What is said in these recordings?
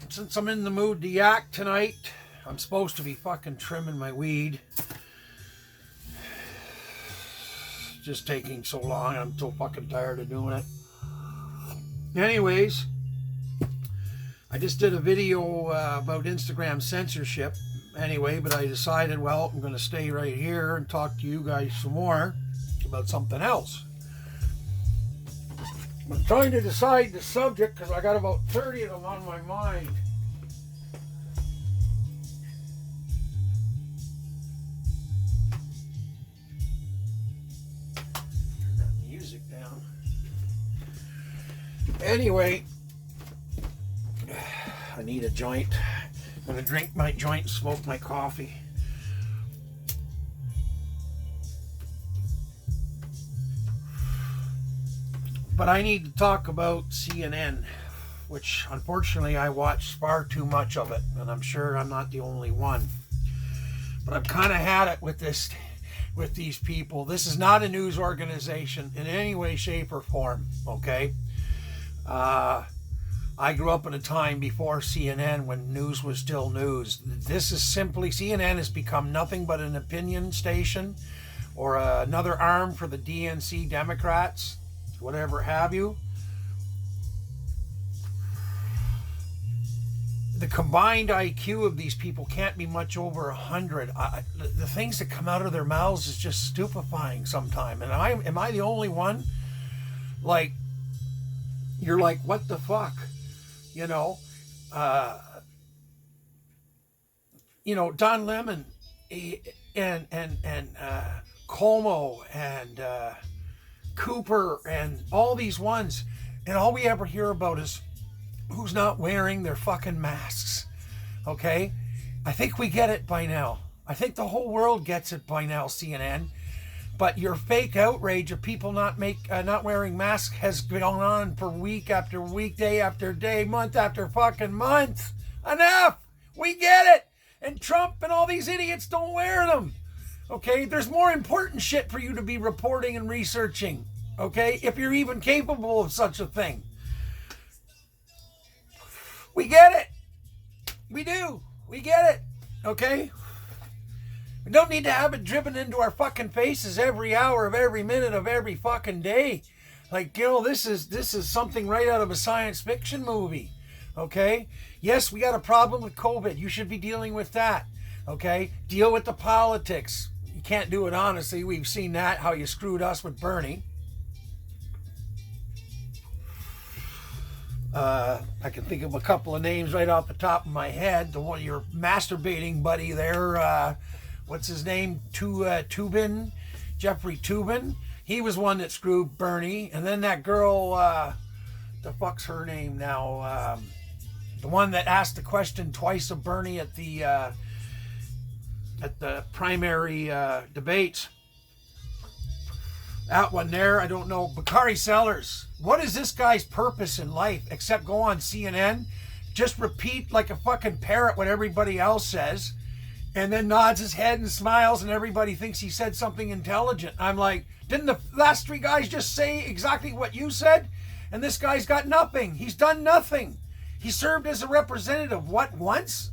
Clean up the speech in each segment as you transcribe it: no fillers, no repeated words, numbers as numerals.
since I'm in the mood to yak tonight, I'm supposed to be fucking trimming my weed. Just taking so long. I'm so fucking tired of doing it. Anyways, I just did a video about Instagram censorship. Anyway, but I decided, well, I'm going to stay right here and talk to you guys some more about something else. I'm trying to decide the subject because I got about 30 of them on my mind. Turn that music down. Anyway, I need a joint. I'm going to drink my joint and smoke my coffee. But I need to talk about CNN, which unfortunately I watch far too much of it, and I'm sure I'm not the only one. But I've kind of had it with these people. This is not a news organization in any way, shape, or form, okay? I grew up in a time before CNN when news was still news. This is simply, CNN has become nothing but an opinion station or another arm for the DNC Democrats, whatever have you. The combined IQ of these people can't be much over 100. The things that come out of their mouths is just stupefying sometimes. And am I the only one? Like, you're like, what the fuck? You know, Don Lemon and Cuomo and Cooper and all these ones, and all we ever hear about is who's not wearing their fucking masks. Okay, I think we get it by now. I think the whole world gets it by now, CNN. But your fake outrage of people not wearing masks has gone on for week after week, day after day, month after fucking month. Enough! We get it! And Trump and all these idiots don't wear them. Okay? There's more important shit for you to be reporting and researching. Okay? If you're even capable of such a thing. We get it. We do. We get it. Okay? We don't need to have it driven into our fucking faces every hour of every minute of every fucking day. Like, this is something right out of a science fiction movie. Okay? Yes, we got a problem with COVID. You should be dealing with that. Okay? Deal with the politics. You can't do it honestly. We've seen that, how you screwed us with Bernie. I can think of a couple of names right off the top of my head. The one, your masturbating buddy there, what's his name? Toobin, Jeffrey Toobin. He was one that screwed Bernie. And then that girl, the fuck's her name now? The one that asked the question twice of Bernie at the primary debates. That one there, I don't know. Bakari Sellers. What is this guy's purpose in life except go on CNN, just repeat like a fucking parrot what everybody else says, and then nods his head and smiles and everybody thinks he said something intelligent. I'm like, didn't the last three guys just say exactly what you said? And this guy's got nothing. He's done nothing. He served as a representative, once?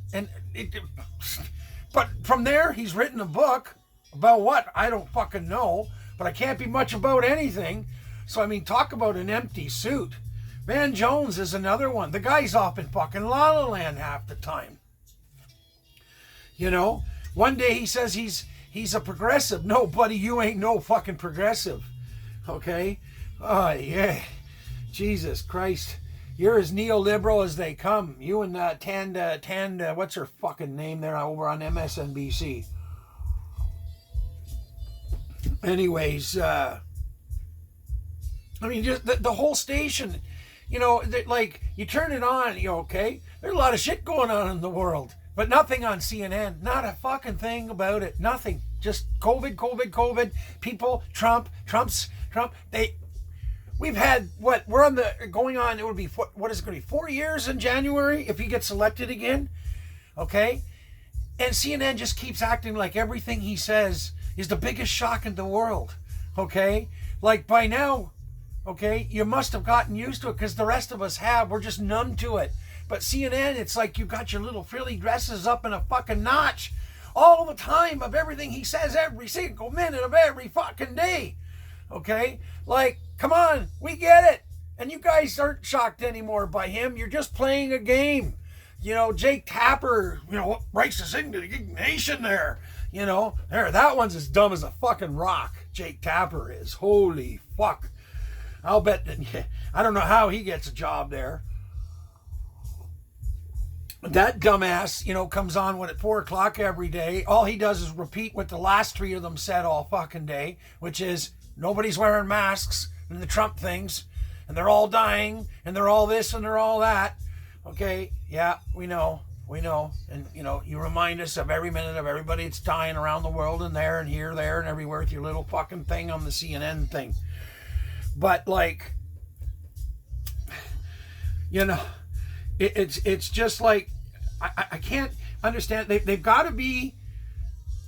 But from there, he's written a book about what? I don't fucking know. But I can't be much about anything. So, I mean, talk about an empty suit. Van Jones is another one. The guy's off in fucking La La Land half the time. One day he says he's a progressive. No, buddy, you ain't no fucking progressive. Okay? Oh, yeah. Jesus Christ. You're as neoliberal as they come. You and Tanda, what's her fucking name there over on MSNBC? Anyways, I mean, just the whole station, like, you turn it on, okay? There's a lot of shit going on in the world, but nothing on CNN. Not a fucking thing about it. Nothing. Just COVID. People, Trump. We've had, it would be, what is it going to be, 4 years in January if he gets elected again? Okay? And CNN just keeps acting like everything he says is the biggest shock in the world, okay? Like, by now, okay, you must have gotten used to it because the rest of us have. We're just numb to it. But CNN, it's like you got your little frilly dresses up in a fucking notch all the time of everything he says every single minute of every fucking day. Okay? Like, come on, we get it. And you guys aren't shocked anymore by him. You're just playing a game. You know, Jake Tapper, you know, writes this indignation there. You know, there, that one's as dumb as a fucking rock. Jake Tapper is. Holy fuck. I'll bet that, I don't know how he gets a job there. That dumbass, you know, comes on when at 4 o'clock every day. All he does is repeat what the last 3 of them said all fucking day, which is nobody's wearing masks and the Trump things, and they're all dying, and they're all this and they're all that. Okay, yeah, we know. And, you know, you remind us of every minute of everybody that's dying around the world and there and here, there, and everywhere with your little fucking thing on the CNN thing. But, like, you know, it's just like, I can't understand. They've got to be,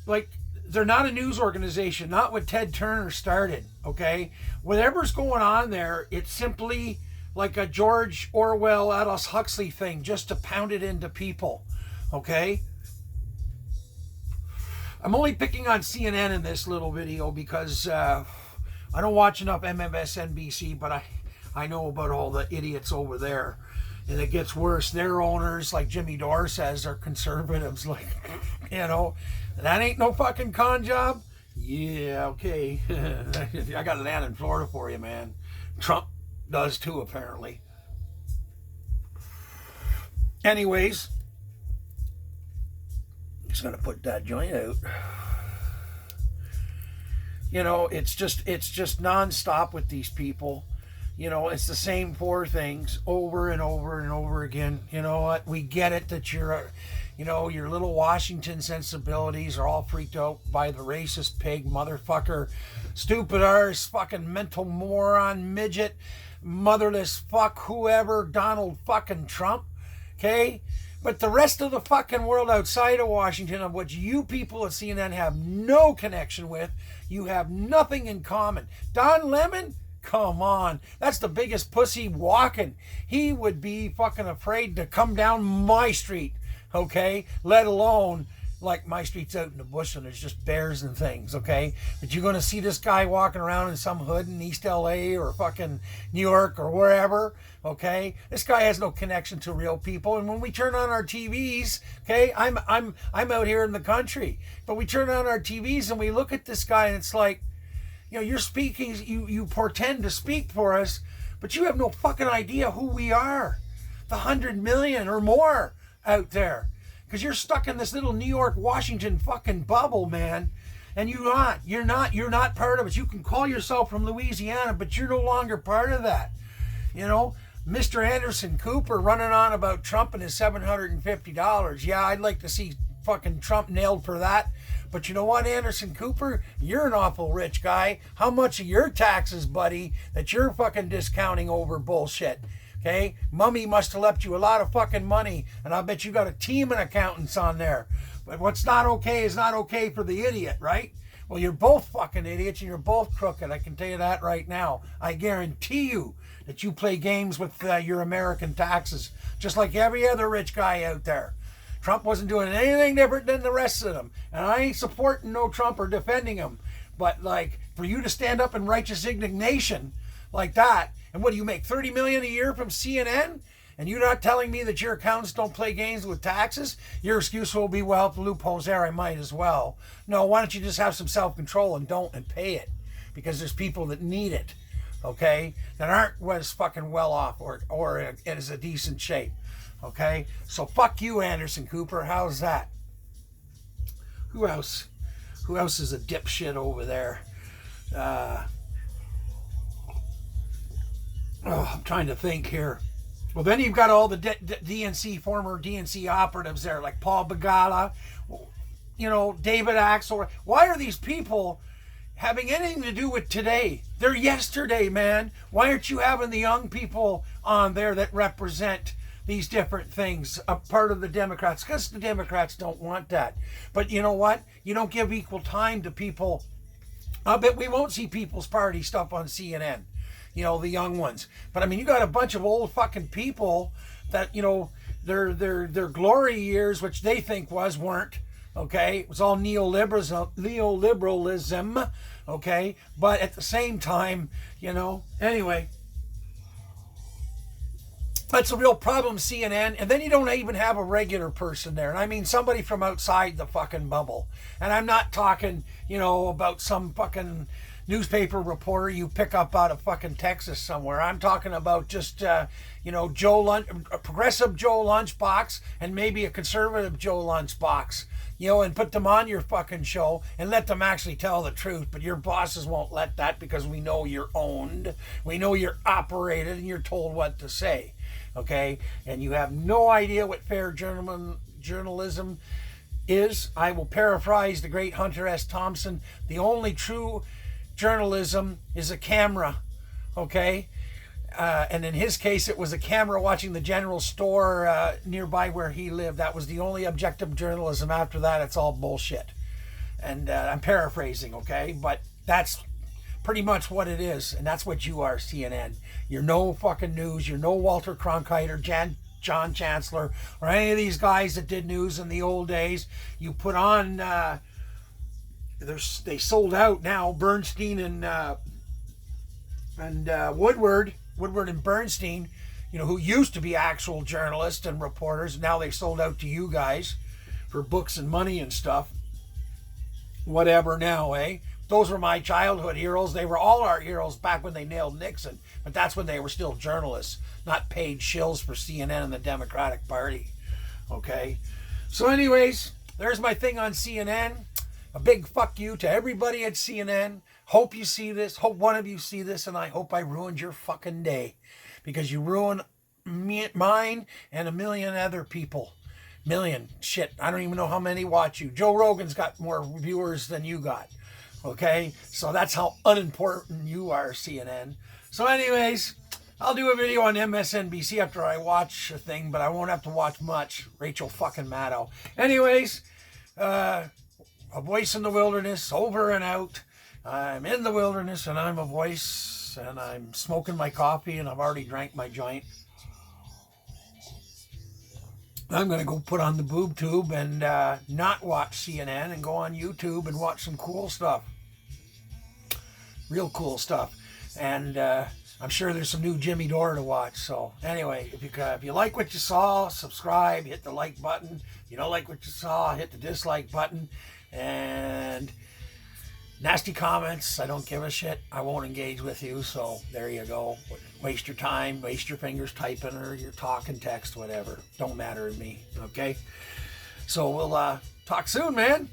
like, they're not a news organization, not what Ted Turner started, okay? Whatever's going on there, it's simply like a George Orwell, Aldous Huxley thing, just to pound it into people, okay? I'm only picking on CNN in this little video because I don't watch enough MSNBC, but I know about all the idiots over there. And it gets worse. Their owners, like Jimmy Dore says, are conservatives. Like, you know, that ain't no fucking con job. Yeah, okay. I got land in Florida for you, man. Trump does too, apparently. Anyways, just gonna put that joint out. You know, it's just nonstop with these people. You know, it's the same 4 things over and over and over again. You know what? We get it that you're, you know, your little Washington sensibilities are all freaked out by the racist pig, motherfucker, stupid arse, fucking mental moron, midget, motherless fuck, whoever, Donald fucking Trump. Okay? But the rest of the fucking world outside of Washington, of which you people at CNN have no connection with, you have nothing in common. Don Lemon? Come on. That's the biggest pussy walking. He would be fucking afraid to come down my street, okay? Let alone, like, my street's out in the bush and there's just bears and things, okay? But you're going to see this guy walking around in some hood in East LA or fucking New York or wherever, okay? This guy has no connection to real people. And when we turn on our TVs, okay, I'm out here in the country, but we turn on our TVs and we look at this guy and it's like, you know, you're speaking, you portend to speak for us, but you have no fucking idea who we are. The 100 million or more out there. Because you're stuck in this little New York, Washington fucking bubble, man. And you're not part of it. You can call yourself from Louisiana, but you're no longer part of that. You know, Mr. Anderson Cooper running on about Trump and his $750. Yeah, I'd like to see fucking Trump nailed for that. But you know what, Anderson Cooper? You're an awful rich guy. How much of your taxes, buddy, that you're fucking discounting over bullshit? Okay? Mummy must have left you a lot of fucking money, and I bet you got a team of accountants on there. But what's not okay is not okay for the idiot, right? Well, you're both fucking idiots and you're both crooked. I can tell you that right now. I guarantee you that you play games with your American taxes, just like every other rich guy out there. Trump wasn't doing anything different than the rest of them. And I ain't supporting no Trump or defending him. But, like, for you to stand up in righteous indignation like that, and what do you make, $30 million a year from CNN? And you're not telling me that your accountants don't play games with taxes? Your excuse will be, well, if the loophole's there, I might as well. No, why don't you just have some self-control and don't and pay it? Because there's people that need it, okay, that aren't as fucking well off or in as a decent shape. Okay, so fuck you, Anderson Cooper. How's that? Who else? Who else is a dipshit over there? I'm trying to think here. Well, then you've got all the DNC, former DNC operatives there, like Paul Begala, you know, David Axelrod. Why are these people having anything to do with today? They're yesterday, man. Why aren't you having the young people on there that represent these different things, a part of the Democrats? Because the Democrats don't want that. But you know what? You don't give equal time to people. I bet we won't see People's Party stuff on CNN. You know, the young ones. But I mean, you got a bunch of old fucking people that, you know, their glory years, which they think weren't. Okay, it was all neoliberalism. Okay, but at the same time, anyway. That's a real problem, CNN. And then you don't even have a regular person there. And I mean somebody from outside the fucking bubble. And I'm not talking, about some fucking newspaper reporter you pick up out of fucking Texas somewhere. I'm talking about just, a progressive Joe Lunchbox and maybe a conservative Joe Lunchbox. And put them on your fucking show and let them actually tell the truth. But your bosses won't let that because we know you're owned. We know you're operated and you're told what to say. Okay? And you have no idea what fair journalism is. I will paraphrase the great Hunter S. Thompson. The only true journalism is a camera. Okay? And in his case, it was a camera watching the general store nearby where he lived. That was the only objective journalism. After that, it's all bullshit. And I'm paraphrasing, okay? But that's pretty much what it is. And that's what you are, CNN. You're no fucking news. You're no Walter Cronkite or John Chancellor or any of these guys that did news in the old days. You put on... they sold out now. Bernstein and Woodward and Bernstein, who used to be actual journalists and reporters. Now they've sold out to you guys for books and money and stuff. Whatever now, eh? Those were my childhood heroes. They were all our heroes back when they nailed Nixon. But that's when they were still journalists, not paid shills for CNN and the Democratic Party. Okay? So anyways, there's my thing on CNN. A big fuck you to everybody at CNN. Hope you see this. Hope one of you see this. And I hope I ruined your fucking day. Because you ruined mine and a million other people. Million. Shit. I don't even know how many watch you. Joe Rogan's got more viewers than you got. Okay? So that's how unimportant you are, CNN. So anyways, I'll do a video on MSNBC after I watch a thing. But I won't have to watch much. Rachel fucking Maddow. Anyways, A voice in the wilderness, over and out. I'm in the wilderness and I'm a voice and I'm smoking my coffee and I've already drank my joint. I'm going to go put on the boob tube and not watch CNN and go on YouTube and watch some cool stuff. Real cool stuff. And I'm sure there's some new Jimmy Dore to watch. So anyway, if you like what you saw, subscribe, hit the like button. If you don't like what you saw, hit the dislike button. And nasty comments, I don't give a shit. I won't engage with you, so there you go. Waste your time, waste your fingers typing or your talking, text, whatever. Don't matter to me, okay? So we'll talk soon, man.